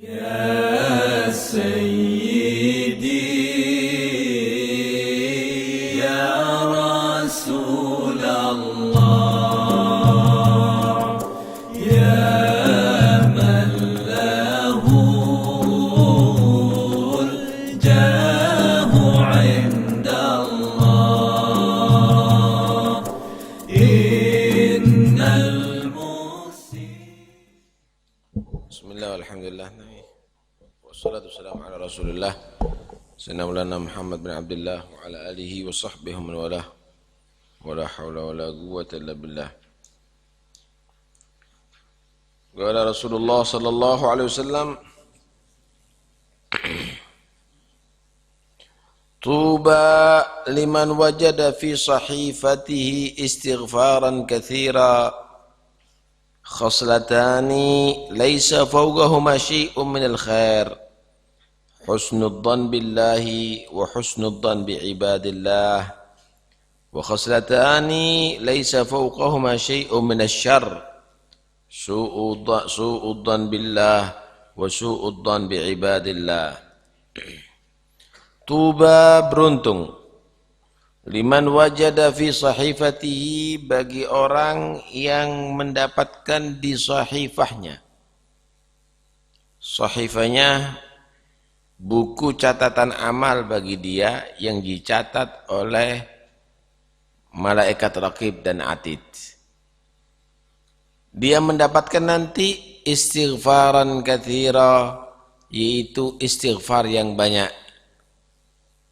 يا سيدي يا رسول الله يا من له الجاه عند الله إن المسيء. بسم الله والحمد لله والصلاة والسلام على رسول الله سيدنا مولانا محمد بن عبد الله وعلى آله وصحبه ومن والاه ولا حول ولا قوة إلا بالله. قال رسول الله صلى الله عليه وسلم طوبى لمن وجد في صحيفته استغفارا كثيرا خصلتان ليس فوقهما شيء من الخير حسن الظن بالله وحسن الظن بعباد الله وخصلتان ليس فوقهما شيء من الشر سوء الظن بالله وسوء الظن بعباد الله. Tuba beruntung liman wajada fi sahifatihi, bagi orang yang mendapatkan di sahifahnya. Sahifahnya buku catatan amal bagi dia yang dicatat oleh malaikat raqib dan atid. Dia mendapatkan nanti istighfaran katsira, yaitu istighfar yang banyak.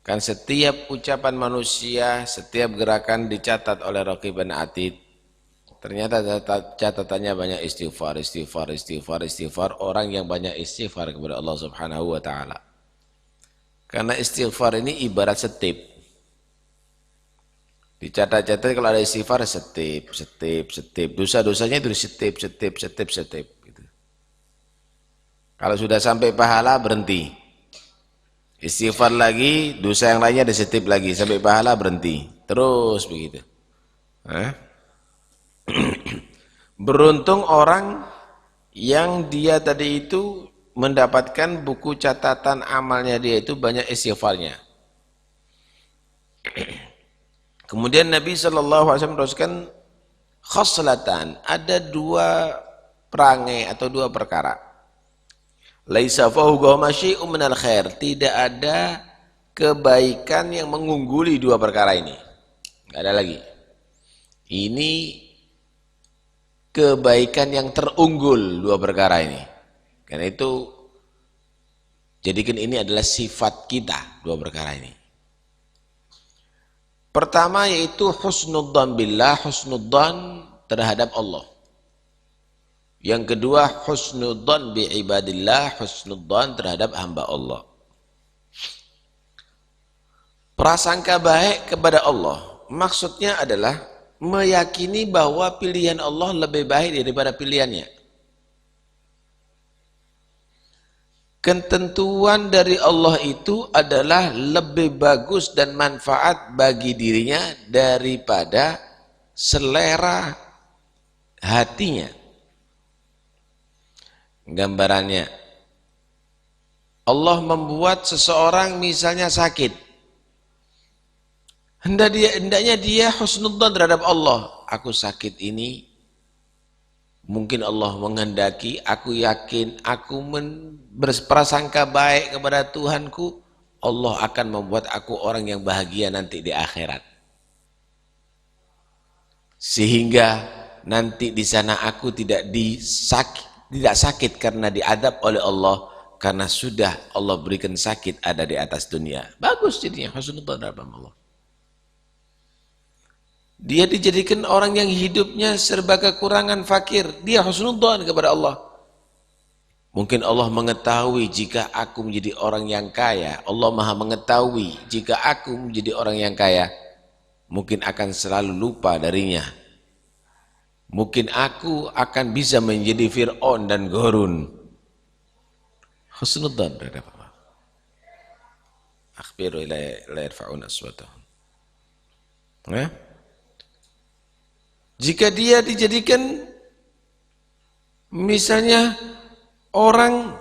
Kan setiap ucapan manusia, setiap gerakan dicatat oleh raqib dan atid. Ternyata catatannya banyak istighfar. Orang yang banyak istighfar kepada Allah Subhanahu wa taala. Karena istighfar ini ibarat setip. Dicatat-catat kalau ada istighfar setip. Dosa-dosanya itu setip gitu. Kalau sudah sampai pahala berhenti. Istighfar lagi, dosa yang lainnya disetip lagi, sampai pahala berhenti. Terus begitu. Beruntung orang yang dia tadi itu mendapatkan buku catatan amalnya dia itu banyak istighfarnya. Kemudian Nabi SAW meneruskan khoslatan, ada dua perangai atau dua perkara. Laisa fawqahuma syai'un minal khair, tidak ada kebaikan yang mengungguli dua perkara ini. Enggak ada lagi. Ini kebaikan yang terunggul dua perkara ini. Karena itu jadikan ini adalah sifat kita dua perkara ini. Pertama yaitu husnudzan billah, husnudzan terhadap Allah. Yang kedua husnudzan bi ibadillah, husnudzan terhadap hamba Allah. Prasangka baik kepada Allah maksudnya adalah meyakini bahwa pilihan Allah lebih baik daripada pilihannya. Ketentuan dari Allah itu adalah lebih bagus dan manfaat bagi dirinya daripada selera hatinya. Gambarannya, Allah membuat seseorang misalnya sakit. Hendaknya dia husnudzan terhadap Allah. Aku sakit ini, mungkin Allah menghendaki, aku yakin, aku berprasangka baik kepada Tuhanku, Allah akan membuat aku orang yang bahagia nanti di akhirat. Sehingga nanti di sana aku tidak sakit karena diadab oleh Allah, karena sudah Allah berikan sakit ada di atas dunia. Bagus jadinya husnudzan terhadap Allah. Dia dijadikan orang yang hidupnya serba kekurangan, fakir, dia husnudzan kepada Allah. Mungkin Allah mengetahui jika aku menjadi orang yang kaya, Allah Maha mengetahui jika aku menjadi orang yang kaya, mungkin akan selalu lupa darinya. Mungkin aku akan bisa menjadi Fir'aun dan Qarun. Husnudzan terhadap Allah. Akhbiru la yarfa'un aswatahum. Jika dia dijadikan misalnya orang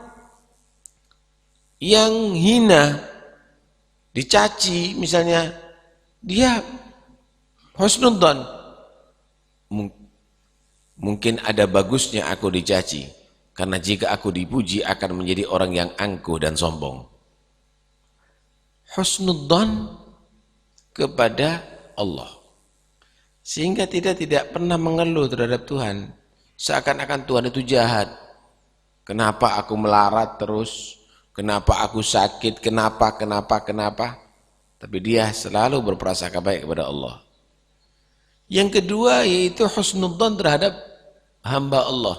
yang hina, dicaci misalnya, dia husnudzon. Mungkin ada bagusnya aku dicaci, karena jika aku dipuji akan menjadi orang yang angkuh dan sombong. Husnudzon kepada Allah, sehingga tidak pernah mengeluh terhadap Tuhan, seakan-akan Tuhan itu jahat. Kenapa aku melarat terus, kenapa aku sakit, kenapa, tapi dia selalu berprasangka baik kepada Allah. Yang kedua yaitu husnudzon terhadap hamba Allah.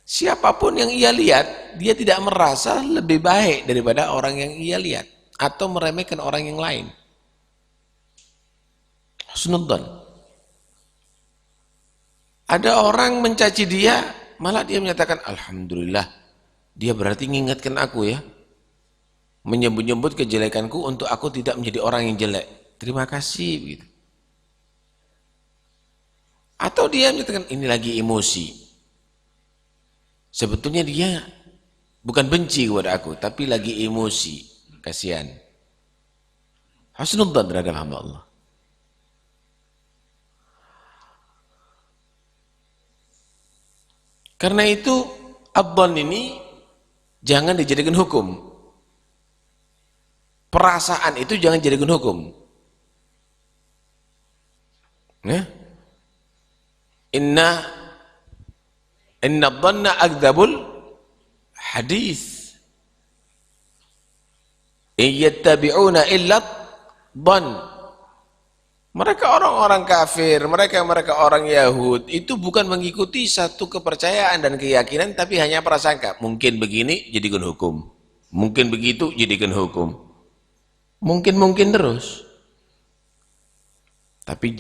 Siapapun yang ia lihat, dia tidak merasa lebih baik daripada orang yang ia lihat, atau meremehkan orang yang lain. Husnudzon. Ada orang mencaci dia, malah dia menyatakan, alhamdulillah, dia berarti mengingatkan aku ya, menyebut-nyebut kejelekanku untuk aku tidak menjadi orang yang jelek. Terima kasih begitu. Atau dia menyatakan ini lagi emosi. Sebetulnya dia bukan benci kepada aku, tapi lagi emosi. Kasihan. Husnudzon terhadap hamba Allah. Karena itu adzan ini jangan dijadikan hukum. Perasaan itu jangan dijadikan hukum. Ya? Inna dhanna akdzabul hadis. Iyattabi'una illa dhann. Mereka orang-orang kafir, mereka orang Yahud itu bukan mengikuti satu kepercayaan dan keyakinan, tapi hanya prasangka. Mungkin begini jadikan hukum, mungkin begitu jadikan hukum, mungkin terus. Tapi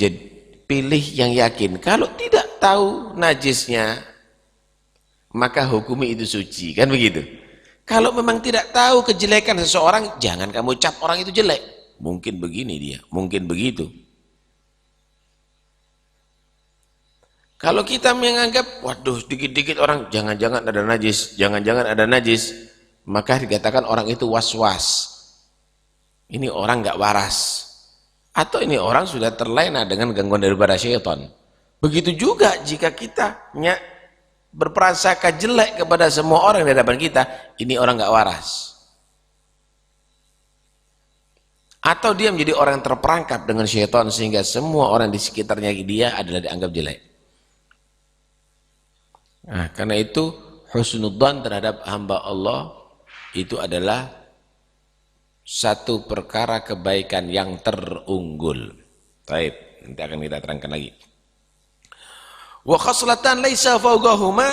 pilih yang yakin. Kalau tidak tahu najisnya, maka hukumi itu suci, kan begitu. Kalau memang tidak tahu kejelekan seseorang, jangan kamu cap orang itu jelek. Mungkin begini dia, mungkin begitu. Kalau kita menganggap, waduh dikit-dikit orang, jangan-jangan ada najis, jangan-jangan ada najis, maka dikatakan orang itu was-was. Ini orang nggak waras. Atau ini orang sudah terlena dengan gangguan daripada syaitan. Begitu juga jika kita berprasangka jelek kepada semua orang di hadapan kita, ini orang nggak waras. Atau dia menjadi orang yang terperangkap dengan syaitan sehingga semua orang di sekitarnya dia adalah dianggap jelek. Nah, karena itu husnudzan terhadap hamba Allah itu adalah satu perkara kebaikan yang terunggul. Baik, nanti akan kita terangkan lagi. Wa khaslatan laisa fawqahuma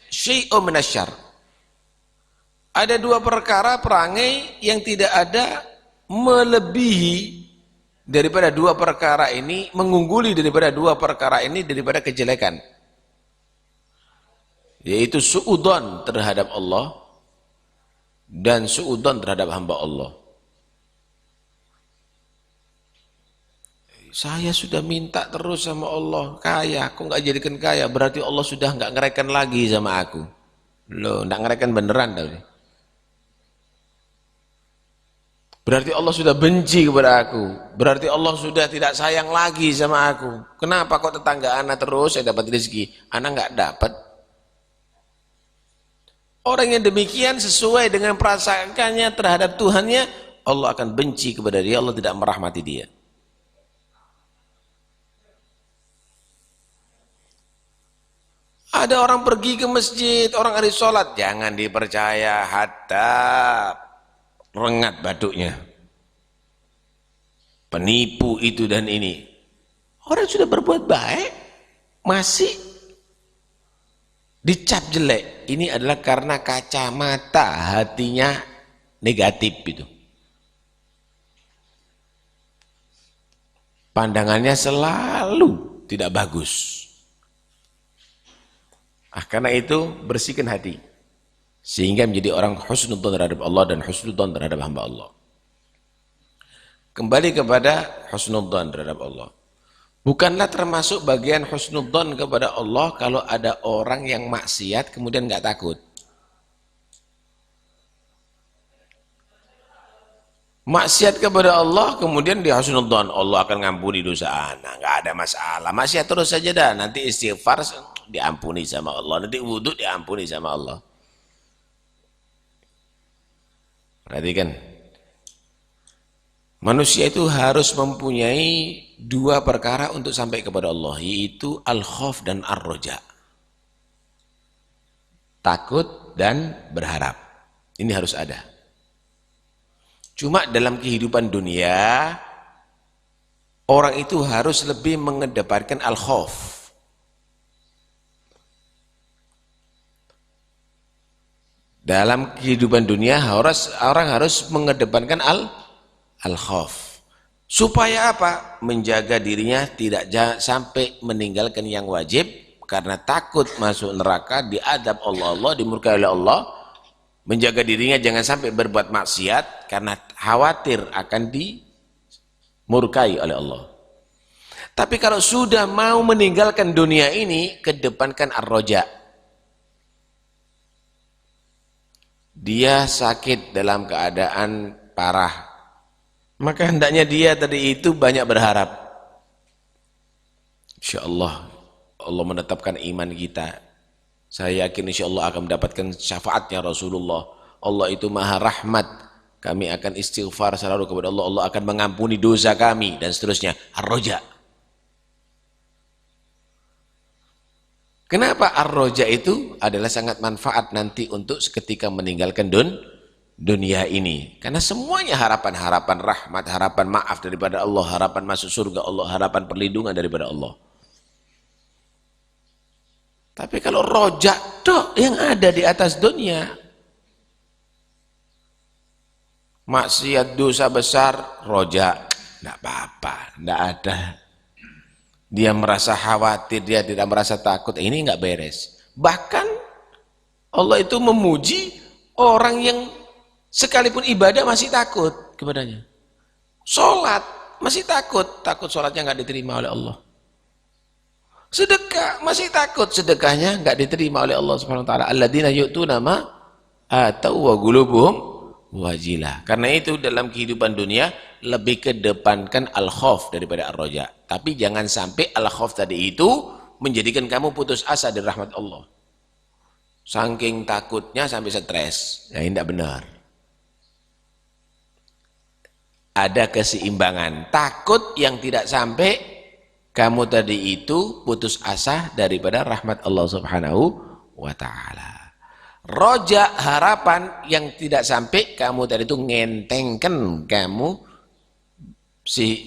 syai'un minasyarr. Ada dua perkara perangai yang tidak ada melebihi daripada dua perkara ini, mengungguli daripada dua perkara ini daripada kejelekan. Yaitu suudzon terhadap Allah dan suudzon terhadap hamba Allah. Saya sudah minta terus sama Allah, kaya, kok nggak jadikan kaya? Berarti Allah sudah nggak ngereken lagi sama aku. Loh, nggak ngereken beneran tadi. Berarti Allah sudah benci kepada aku. Berarti Allah sudah tidak sayang lagi sama aku. Kenapa kok tetangga anak terus saya dapat rezeki, anak nggak dapat? Orang yang demikian sesuai dengan perasaannya terhadap Tuhannya, Allah akan benci kepada dia, Allah tidak merahmati dia. Ada orang pergi ke masjid, orang hari sholat, jangan dipercaya, hatta rengat batuknya. Penipu itu dan ini. Orang sudah berbuat baik, masih dicap jelek. Ini adalah karena kacamata hatinya negatif itu. Pandangannya selalu tidak bagus. Karena itu bersihkan hati. Sehingga menjadi orang husnudzon terhadap Allah dan husnudzon terhadap hamba Allah. Kembali kepada husnudzon terhadap Allah. Bukanlah termasuk bagian husnudzon kepada Allah kalau ada orang yang maksiat kemudian nggak takut. Maksiat kepada Allah, kemudian dia husnudzon, Allah akan ngampuni dosa anak, nggak ada masalah. Maksiat terus saja dah, nanti istighfar diampuni sama Allah, nanti wudhu diampuni sama Allah. Perhatikan, manusia itu harus mempunyai dua perkara untuk sampai kepada Allah, yaitu al-khauf dan ar-roja. Takut dan berharap. Ini harus ada. Cuma dalam kehidupan dunia, orang itu harus lebih mengedepankan al-khauf. Dalam kehidupan dunia, orang harus mengedepankan al-khauf. Supaya apa? Menjaga dirinya tidak sampai meninggalkan yang wajib, karena takut masuk neraka, diadab Allah, dimurkai oleh Allah. Menjaga dirinya jangan sampai berbuat maksiat karena khawatir akan dimurkai oleh Allah. Tapi kalau sudah mau meninggalkan dunia ini, kedepankan ar-roja. Dia sakit dalam keadaan parah, maka hendaknya dia tadi itu banyak berharap. InsyaAllah Allah menetapkan iman kita. Saya yakin insya Allah akan mendapatkan syafaatnya Rasulullah. Allah itu maha rahmat. Kami akan istighfar selalu kepada Allah. Allah akan mengampuni dosa kami dan seterusnya. Ar-roja. Kenapa ar-roja itu adalah sangat manfaat nanti untuk seketika meninggalkan dunia ini. Karena semuanya harapan-harapan rahmat, harapan maaf daripada Allah, harapan masuk surga Allah, harapan perlindungan daripada Allah. Tapi kalau rojak toh yang ada di atas dunia, maksiat dosa besar, rojak, tidak apa-apa, tidak ada. Dia merasa khawatir, dia tidak merasa takut, ini nggak beres. Bahkan Allah itu memuji orang yang sekalipun ibadah masih takut kepadanya. Sholat masih takut sholatnya nggak diterima oleh Allah. Sedekah masih takut sedekahnya nggak diterima oleh Allah Subhanahu wa taala. Alladzina yu'tuna ma atau wa qulubuhum wajilah. Karena itu dalam kehidupan dunia lebih kedepankan al-khauf daripada ar-roja. Tapi jangan sampai al-khauf tadi itu menjadikan kamu putus asa dari rahmat Allah. Saking takutnya sampai stres. Ya ini tidak benar. Ada keseimbangan. Takut yang tidak sampai kamu tadi itu putus asa daripada rahmat Allah Subhanahu wa ta'ala. Roja harapan yang tidak sampai kamu tadi itu ngentengkan kamu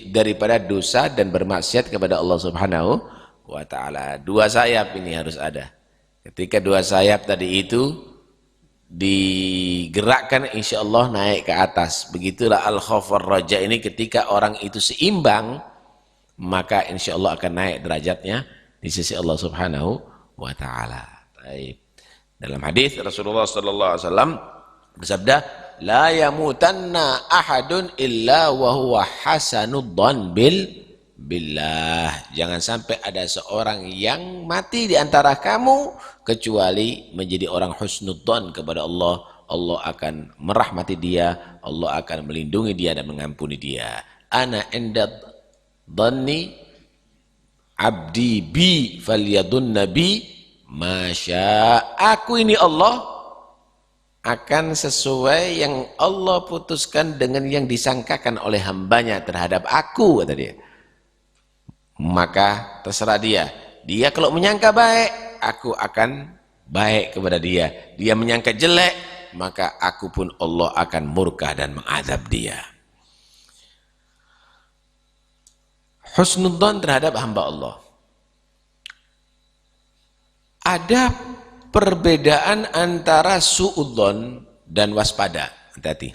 daripada dosa dan bermaksiat kepada Allah Subhanahu wa ta'ala. Dua sayap ini harus ada. Ketika dua sayap tadi itu digerakkan, insya Allah naik ke atas. Begitulah al-khauf war-roja ini, ketika orang itu seimbang, maka insya Allah akan naik derajatnya di sisi Allah Subhanahu wa ta'ala. Dalam hadis Rasulullah sallallahu alaihi wasallam bersabda, la yamutanna ahadun illa wa huwa hasanudzan billah. Jangan sampai ada seorang yang mati di antara kamu kecuali menjadi orang husnudzan kepada Allah. Allah akan merahmati dia, Allah akan melindungi dia dan mengampuni dia. Ana inda dhanni abdi bi falyadun nabi masya. Aku ini Allah akan sesuai yang Allah putuskan dengan yang disangkakan oleh hambanya terhadap aku, kata dia. Maka terserah dia. Dia kalau menyangka baik, aku akan baik kepada dia. Dia menyangka jelek, maka aku pun Allah akan murka dan mengadab dia. Husnudzan terhadap hamba Allah. Ada perbedaan antara suudzon dan waspada. Hati-hati.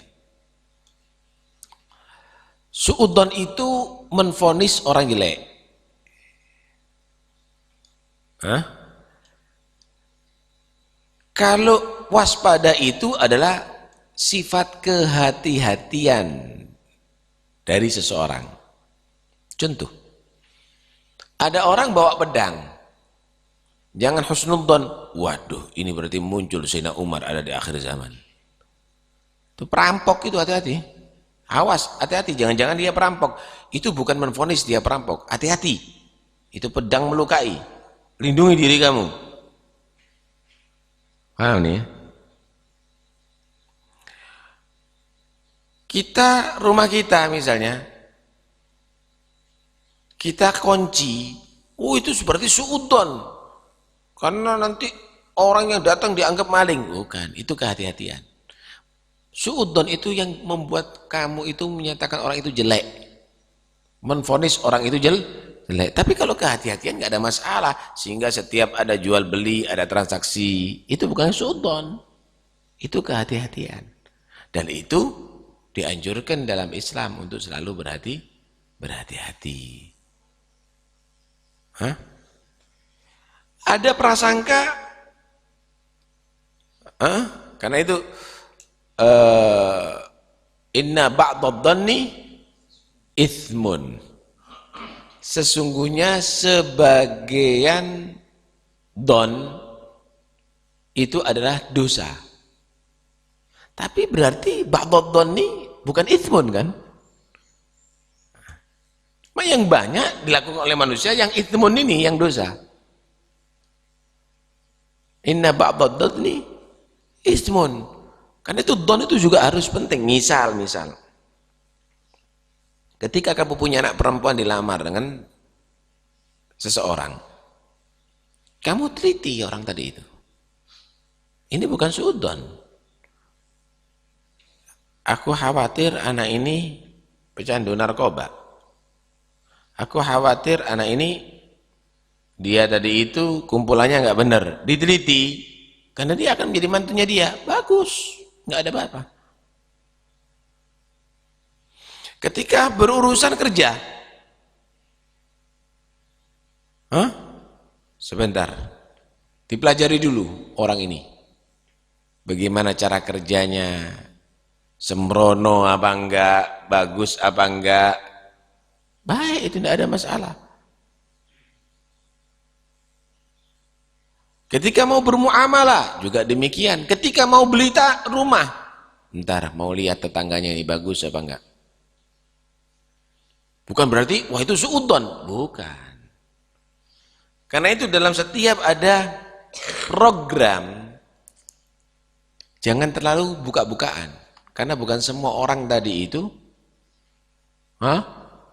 Suudzon itu menvonis orang jelek. Kalau waspada itu adalah sifat kehati-hatian dari seseorang. Contoh, ada orang bawa pedang, jangan husnudzon, waduh ini berarti muncul Sayyidina Umar ada di akhir zaman. Itu perampok itu, hati-hati. Awas, hati-hati, jangan-jangan dia perampok. Itu bukan menvonis dia perampok, hati-hati. Itu pedang melukai. Lindungi diri kamu. Paham nih? Kita, rumah kita misalnya, kita kunci, itu seperti suudon. Karena nanti orang yang datang dianggap maling. Bukan, itu kehati-hatian. Suudon itu yang membuat kamu itu menyatakan orang itu jelek. Menvonis orang itu jelek. Tapi kalau kehati-hatian nggak ada masalah. Sehingga setiap ada jual beli, ada transaksi. Itu bukan suudon. Itu kehati-hatian. Dan itu dianjurkan dalam Islam untuk selalu berhati-hati. Hah? Ada prasangka, karena itu inna ba'dadh-dhanni ithmun. Sesungguhnya sebagian don itu adalah dosa. Tapi berarti ba'dadh-dhanni bukan ithmun kan? Yang banyak dilakukan oleh manusia yang ithmun ini yang dosa. Inna ba'dadh-dhanni ithmun. Karena itu don itu juga harus penting. Misal ketika kamu punya anak perempuan dilamar dengan seseorang, kamu teliti orang tadi itu. Ini bukan suudon. Aku khawatir anak ini pecandu narkoba. Aku khawatir anak ini dia tadi itu kumpulannya nggak benar. Diteliti, karena dia akan menjadi mantunya dia. Bagus. Nggak ada apa-apa. Ketika berurusan kerja, sebentar, dipelajari dulu orang ini. Bagaimana cara kerjanya, sembrono apa enggak, bagus apa enggak. Baik, itu tidak ada masalah. Ketika mau bermuamalah juga demikian. Ketika mau beli rumah, ntar mau lihat tetangganya ini bagus apa enggak. Bukan berarti wah itu suudon, bukan. Karena itu dalam setiap ada program jangan terlalu buka-bukaan. Karena bukan semua orang tadi itu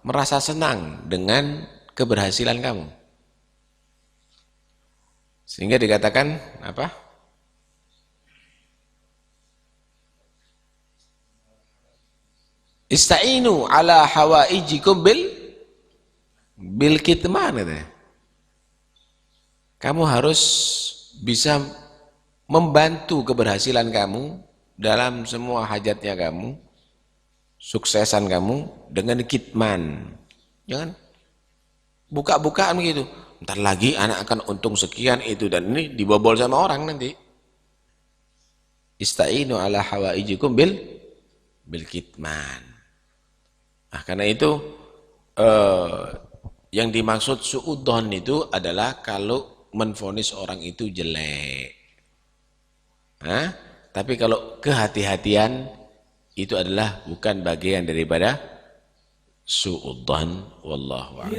merasa senang dengan keberhasilan kamu. Sehingga dikatakan apa? Ista'inu ala hawaijikum bil kitman katanya. Kamu harus bisa membantu keberhasilan kamu dalam semua hajatnya kamu, suksesan kamu dengan kitman. Jangan buka-bukaan begitu. Ntar lagi anak akan untung sekian itu dan ini dibobol sama orang nanti. Ista'inu ala hawaijikum bil kitman. Nah, karena itu yang dimaksud suudon itu adalah kalau menvonis orang itu jelek. Tapi kalau kehati-hatian itu adalah bukan bagian daripada suudon. Wallahu a'lam.